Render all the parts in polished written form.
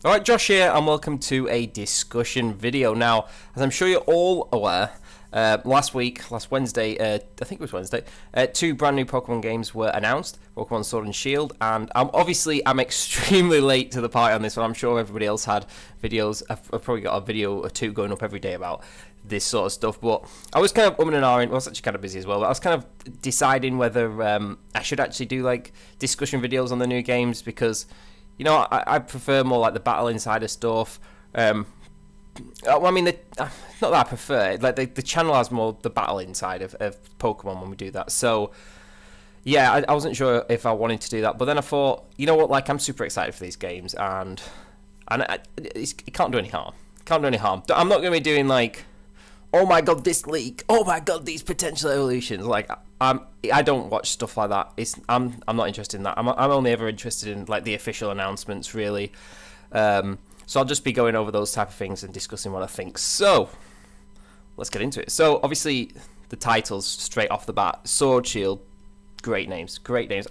Alright, Josh here, and welcome to a discussion video. Now, as I'm sure you're all aware, last Wednesday, I think it was Wednesday, two brand new Pokemon games were announced, Pokemon Sword and Shield, and I'm extremely late to the party on this one. I'm sure everybody else had videos. I've probably got a video or two going up every day about this sort of stuff, but I was kind of and ahhing. I was actually kind of busy as well, but I was kind of deciding whether I should actually do like discussion videos on the new games, because I prefer more like the battle insider stuff. Not that I prefer it. Like the channel has more the battle inside of Pokemon when we do that. So yeah, I wasn't sure if I wanted to do that, but then I thought, you know what? Like, I'm super excited for these games, and it can't do any harm. Can't do any harm. I'm not going to be doing like, oh my god, this leak. Oh my god, these potential evolutions. Like, I don't watch stuff like that. I'm not interested in that. I'm only ever interested in like the official announcements, really. So I'll just be going over those type of things and discussing what I think. So let's get into it. So obviously the titles straight off the bat: Sword, Shield, great names,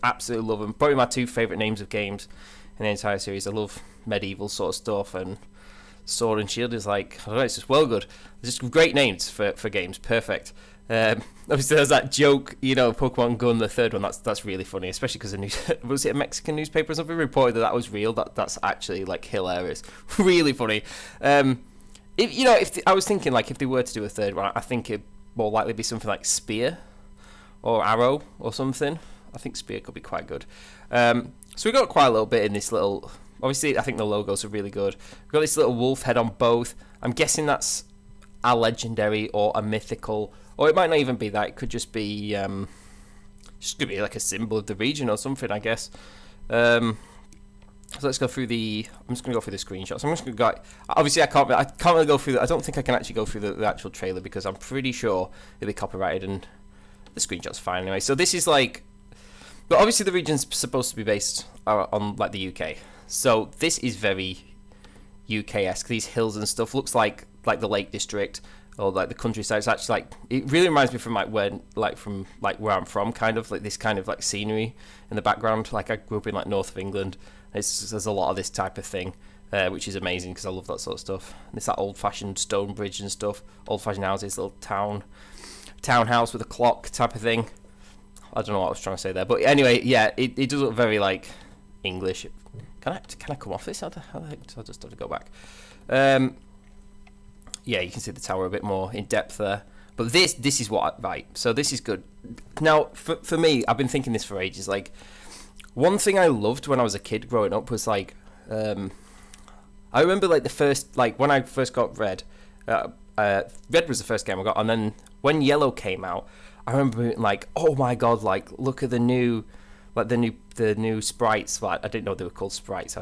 absolutely love them. Probably my two favorite names of games in the entire series. I love medieval sort of stuff, and Sword and Shield is like, I don't know, it's just well good. It's just great names for games, perfect. Obviously there's that joke, Pokemon Gun, the third one, that's really funny, especially because was it a Mexican newspaper or something reported that was real. That's actually like hilarious. Really funny. If I was thinking, like, if they were to do a third one, I think it'd more likely be something like Spear or Arrow or something. I think Spear could be quite good. So we got quite a little bit in this little. Obviously, I think the logos are really good. We've got this little wolf head on both. I'm guessing that's a legendary or a mythical, or it might not even be that. It could just be like a symbol of the region or something, I guess. So let's go through I'm just going to go through the screenshots. I'm just going to go. Obviously, I can't really go through. I don't think I can actually go through the actual trailer, because I'm pretty sure it'll be copyrighted, and the screenshot's fine anyway. So this is like, but obviously the region's supposed to be based on like the UK. So this is very UK-esque. These hills and stuff looks like the Lake District or like the countryside. It's actually like, it really reminds me from where I'm from, kind of like this kind of like scenery in the background. Like, I grew up in like north of England. There's a lot of this type of thing, which is amazing because I love that sort of stuff. And it's that old-fashioned stone bridge and stuff, old-fashioned houses, little townhouse with a clock type of thing. I don't know what I was trying to say there, but anyway, yeah, it does look very like English. Can I come off this? How the heck? I'll just have to go back. Yeah, you can see the tower a bit more in depth there. But this is right. So this is good. Now, for me, I've been thinking this for ages. Like, one thing I loved when I was a kid growing up was like, I remember like the first, like when I first got Red. Red was the first game I got, and then when Yellow came out, I remember being like, oh my god, like look at the new sprites. Like, I didn't know they were called sprites.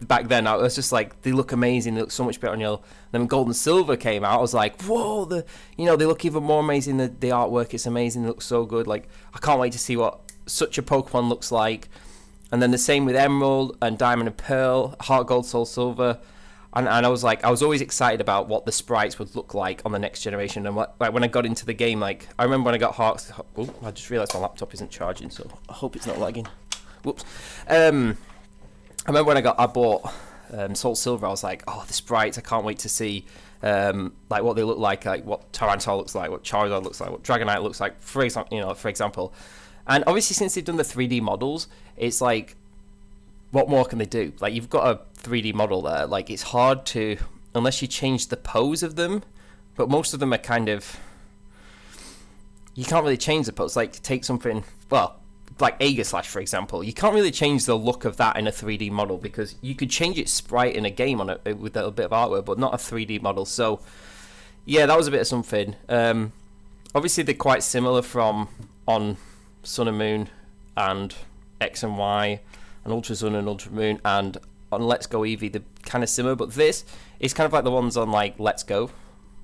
Back then, I was just like, they look amazing. They look so much better on Yellow. Then when Gold and Silver came out, I was like, whoa! They look even more amazing. The artwork is amazing. It looks so good. Like, I can't wait to see what such a Pokemon looks like. And then the same with Emerald and Diamond and Pearl, Heart Gold, Soul Silver. And I was like, I was always excited about what the sprites would look like on the next generation. And like when I got into the game, like I remember when I got Hearts. Oh, I just realised my laptop isn't charging, so I hope it's not lagging. Whoops. I remember when I bought Soul Silver. I was like, oh, the sprites! I can't wait to see like what they look like what Tyranitar looks like, what Charizard looks like, what Dragonite looks like. For example, and obviously since they've done the 3D models, it's like, what more can they do? Like, you've got a 3D model there. Like, it's hard to, unless you change the pose of them, but most of them are kind of, you can't really change the pose. Like, take something, well, like Aegislash, for example. You can't really change the look of that in a 3D model, because you could change its sprite in a game with a bit of artwork, but not a 3D model. So, yeah, that was a bit of something. Obviously, they're quite similar on Sun and Moon and X and Y, and Ultra Sun and Ultra Moon, and on Let's Go Eevee, they're kind of similar, but this is kind of like the ones on like Let's Go,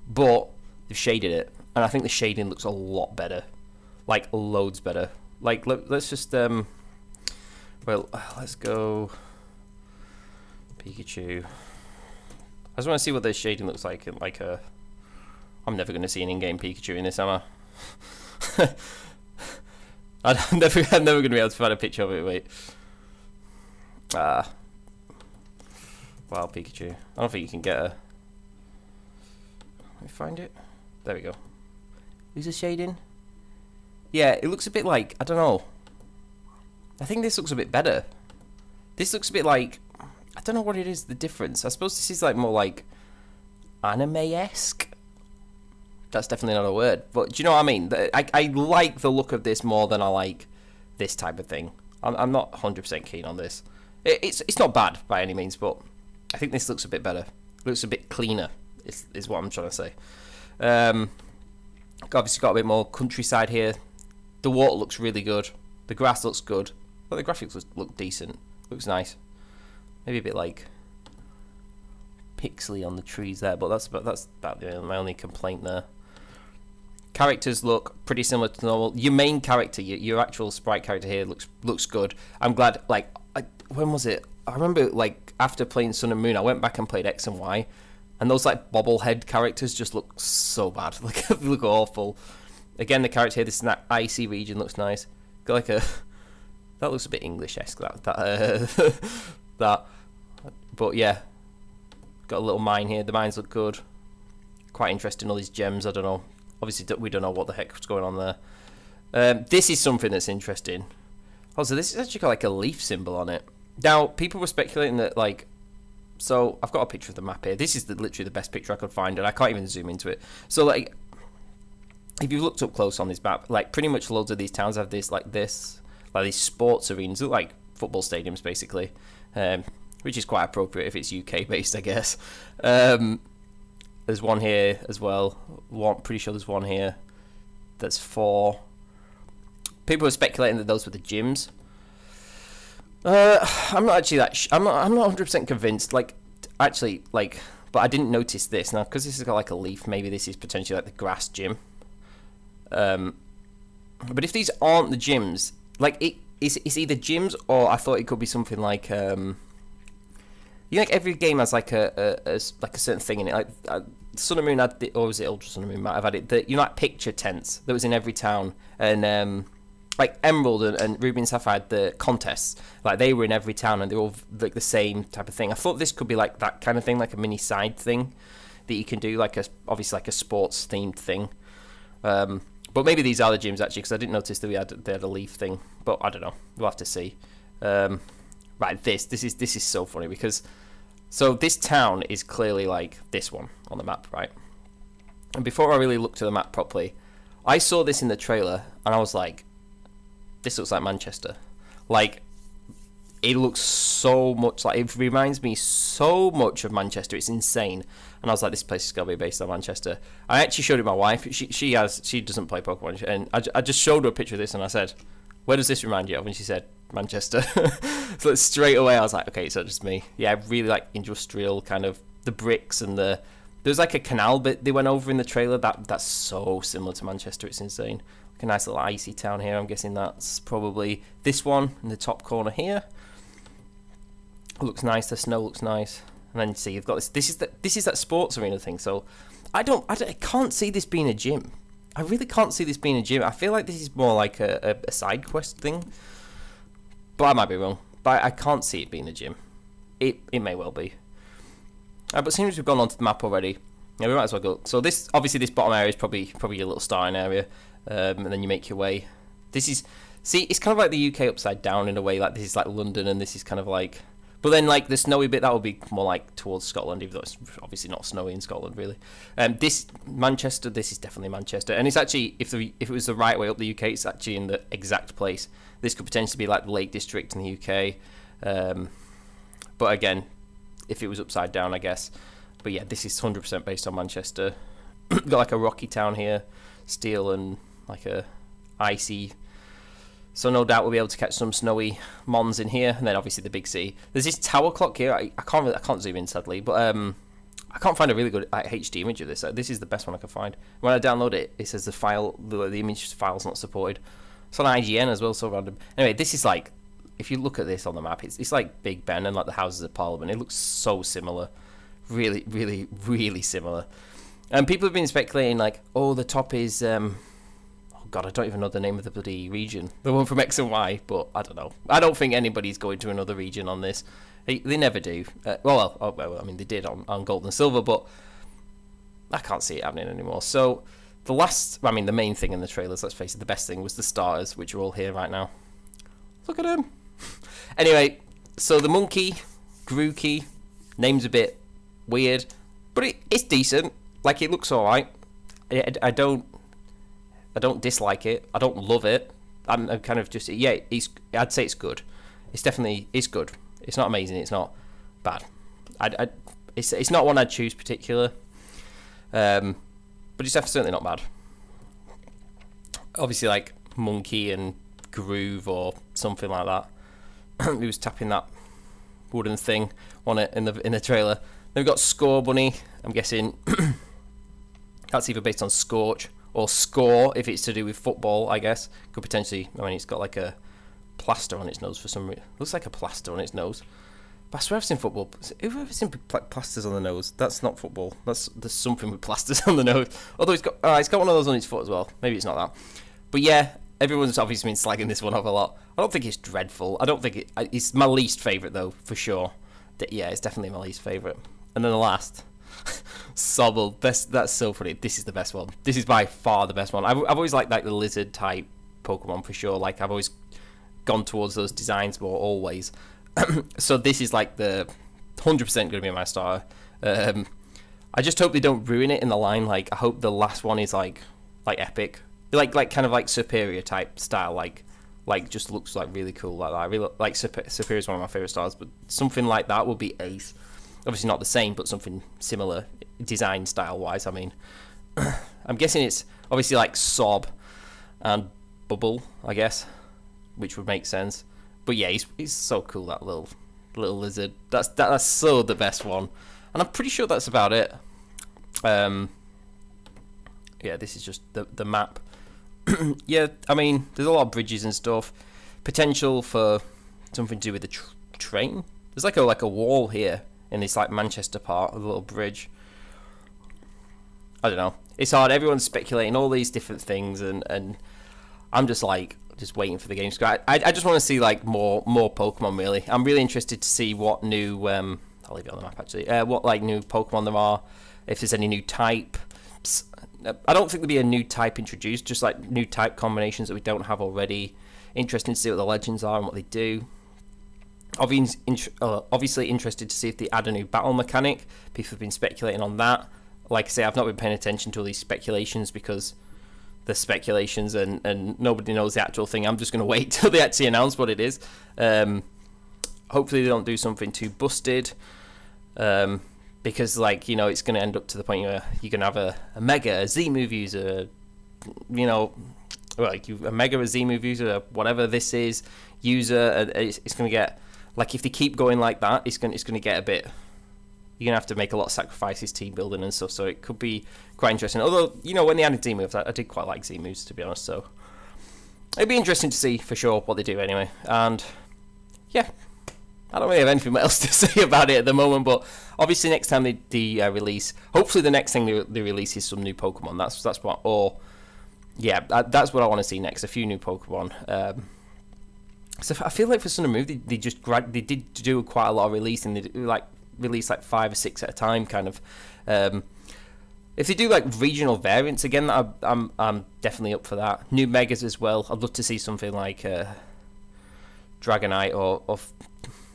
but they've shaded it, and I think the shading looks a lot better, like loads better. Like, let's just let's go Pikachu. I just want to see what the shading looks like in like a. I'm never going to see an in-game Pikachu in this, am I? I'm never going to be able to find a picture of it. Wait. Wild Pikachu. I don't think you can get her. Let me find it. There we go. Who's the shading? Yeah, it looks a bit like, I don't know. I think this looks a bit better. This looks a bit like, I don't know what it is, the difference. I suppose this is like more like anime-esque. That's definitely not a word, but do you know what I mean? I like the look of this more than I like this type of thing. I'm not 100% keen on this. It's not bad by any means, but I think this looks a bit better. It looks a bit cleaner, is what I'm trying to say. Obviously got a bit more countryside here. The water looks really good. The grass looks good. Well, the graphics look decent. Looks nice. Maybe a bit like pixely on the trees there, but that's about my only complaint there. Characters look pretty similar to normal. Your main character, your actual sprite character here looks good. I'm glad. Like, when was it? I remember like after playing Sun and Moon, I went back and played X and Y, and those like bobblehead characters just look so bad. Like, they look awful. Again, the character here, this icy region looks nice. Got like a that looks a bit English-esque. That. But yeah, got a little mine here. The mines look good. Quite interesting. All these gems. I don't know. Obviously, we don't know what the heck's going on there. This is something that's interesting. Also, this is actually got like a leaf symbol on it. Now, people were speculating that, like, so I've got a picture of the map here. This is literally the best picture I could find, and I can't even zoom into it. So, like, if you've looked up close on this map, like, pretty much loads of these towns have this, like these sports arenas, look like football stadiums, basically, which is quite appropriate if it's UK-based, I guess. There's one here as well. Pretty sure there's one here. That's 4. People are speculating that those were the gyms. I'm not actually I'm not 100% convinced. Like, actually, like, but I didn't notice this now because this has got like a leaf. Maybe this is potentially like the grass gym. But if these aren't the gyms, like it's either gyms or I thought it could be something like you know, like every game has like a certain thing in it. Like Sun and Moon had, or was it Ultra Sun and Moon might have had it. You know, like picture tents that was in every town, and like Emerald and Ruby and Sapphire had the contests. Like they were in every town, and they're all like the same type of thing. I thought this could be like that kind of thing, like a mini side thing that you can do, like obviously like a sports themed thing. But maybe these are the gyms actually, because I didn't notice that they had a leaf thing. But I don't know. We'll have to see. Right, this is so funny because so this town is clearly like this one on the map, right? And before I really looked at the map properly, I saw this in the trailer and I was like, this looks like Manchester. Like, it looks so much like, it reminds me so much of Manchester. It's insane. And I was like, this place is gonna be based on Manchester. I actually showed it to my wife. She doesn't play Pokemon, and I just showed her a picture of this and I said, where does this remind you of? And she said, Manchester. So straight away I was like, okay, it's not just me. Yeah, I really like industrial kind of the bricks and there's like a canal bit they went over in the trailer that's so similar to Manchester. It's insane. Like a nice little icy town here. I'm guessing that's probably this one in the top corner here. It looks nice. The snow looks nice. And then you see you've got this is that sports arena thing. So I can't see this being a gym. I really can't see this being a gym. I feel like this is more like a side quest thing. But I might be wrong. But I can't see it being a gym. It may well be. But as soon as we've gone onto the map already, yeah, we might as well go. So this bottom area is probably your little starting area. And then you make your way. It's kind of like the UK upside down in a way. Like this is like London and this is kind of like... But then, like, the snowy bit, that would be more, like, towards Scotland, even though it's obviously not snowy in Scotland, really. This is definitely Manchester. And it's actually, if it was the right way up the UK, it's actually in the exact place. This could potentially be, like, the Lake District in the UK. But, again, if it was upside down, I guess. But, yeah, this is 100% based on Manchester. Got, like, a rocky town here, steel and, like, a icy... So no doubt we'll be able to catch some snowy mons in here, and then obviously the big city. There's this tower clock here. I can't zoom in sadly, but I can't find a really good HD image of this. This is the best one I can find. When I download it, it says the image file's not supported. It's on IGN as well, so random. Anyway, this is like, if you look at this on the map, it's like Big Ben and like the Houses of Parliament. It looks so similar, really, really, really similar. And people have been speculating like, oh, the top is. God, I don't even know the name of the bloody region. The one from X and Y, but I don't know. I don't think anybody's going to another region on this. They never do. Well, I mean, they did on Gold and Silver, but I can't see it happening anymore. So the main thing in the trailers, let's face it, the best thing was the starters, which are all here right now. Look at them. Anyway, so the monkey, Grookey, name's a bit weird, but it's decent. Like, it looks alright. I don't dislike it. I don't love it. I'm kind of just, yeah, I'd say it's good. It's good. It's not amazing. It's not bad. It's not one I'd choose particular. But it's certainly not bad. Obviously, like Monkey and Groove or something like that. He was tapping that wooden thing on it in the trailer. Then we've got Score Bunny. I'm guessing that's either based on Scorch or Score if it's to do with football. I guess could potentially. I mean, it's got like a plaster on its nose for some reason. Looks like a plaster on its nose. But I swear I've seen football. Who've ever seen plasters on the nose? That's not football. There's something with plasters on the nose. Although it's got one of those on its foot as well. Maybe it's not that. But yeah, everyone's obviously been slagging this one off a lot. I don't think it's dreadful. I don't think it's my least favourite though, for sure. Yeah, it's definitely my least favourite. And then the last, Sobble. That's so funny. This is the best one. This is by far the best one. I've always liked like the lizard type Pokemon for sure. Like I've always gone towards those designs more always. So this is like the 100% going to be my starter. I just hope they don't ruin it in the line. Like I hope the last one is like epic, like kind of like Superior type style. Like just looks like really cool like that. I really like Superior is one of my favorite styles, but something like that would be ace. Obviously not the same, but something similar design style wise. I mean, I'm guessing it's obviously like Sob and Bubble, I guess, which would make sense. But yeah, he's so cool, that little lizard. That's so the best one, and I'm pretty sure that's about it. Yeah, this is just the map. Yeah, I mean, there's a lot of bridges and stuff. Potential for something to do with the train. There's like a wall here in this like Manchester part, a little bridge. I don't know. It's hard. Everyone's speculating all these different things, and I'm just waiting for the game to go. I just want to see like more Pokemon. Really, I'm really interested to see what new. I'll leave it on the map actually. What like new Pokemon there are, if there's any new types. I don't think there'll be a new type introduced. Just like new type combinations that we don't have already. Interesting to see what the legends are and what they do. Obviously interested to see if they add a new battle mechanic. People have been speculating on that. Like I say, I've not been paying attention to all these speculations because the speculations and nobody knows the actual thing. I'm just going to wait till they actually announce what it is. Hopefully they don't do something too busted, because like, you know, it's going to end up to the point where you're going to have a Mega, a Z-Move user, you know, like a Mega, a Z-Move user, whatever this is, user. It's going to get, like, if they keep going like that, it's going to get a bit. You're going to have to make a lot of sacrifices, team building and stuff, so it could be quite interesting. Although, you know, when they added Z-Moves, I did quite like Z-Moves, to be honest, so it'd be interesting to see, for sure, what they do anyway. And, yeah, I don't really have anything else to say about it at the moment, but obviously next time they release, hopefully the next thing they release is some new Pokemon. That's what, or, yeah, that's what I want to see next, a few new Pokemon. So I feel like for Sun and Moon, they did do quite a lot of releasing. They release like 5 or 6 at a time, kind of. If they do like regional variants again, I'm definitely up for that. New Megas as well. I'd love to see something like Dragonite or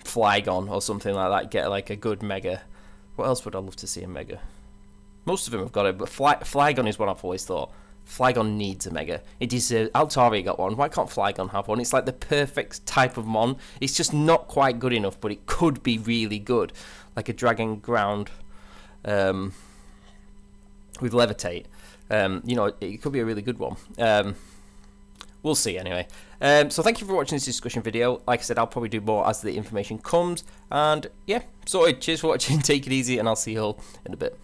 Flygon or something like that. Get like a good Mega. What else would I love to see in Mega? Most of them have got it, but Flygon is what I've always thought. Flygon needs a Mega. It deserves. Altaria got one. Why can't Flygon have one? It's like the perfect type of Mon. It's just not quite good enough, but it could be really good. Like a Dragon Ground with Levitate. You know, it could be a really good one. We'll see anyway. So thank you for watching this discussion video. Like I said, I'll probably do more as the information comes. And yeah, sorted. Cheers for watching. Take it easy, and I'll see you all in a bit.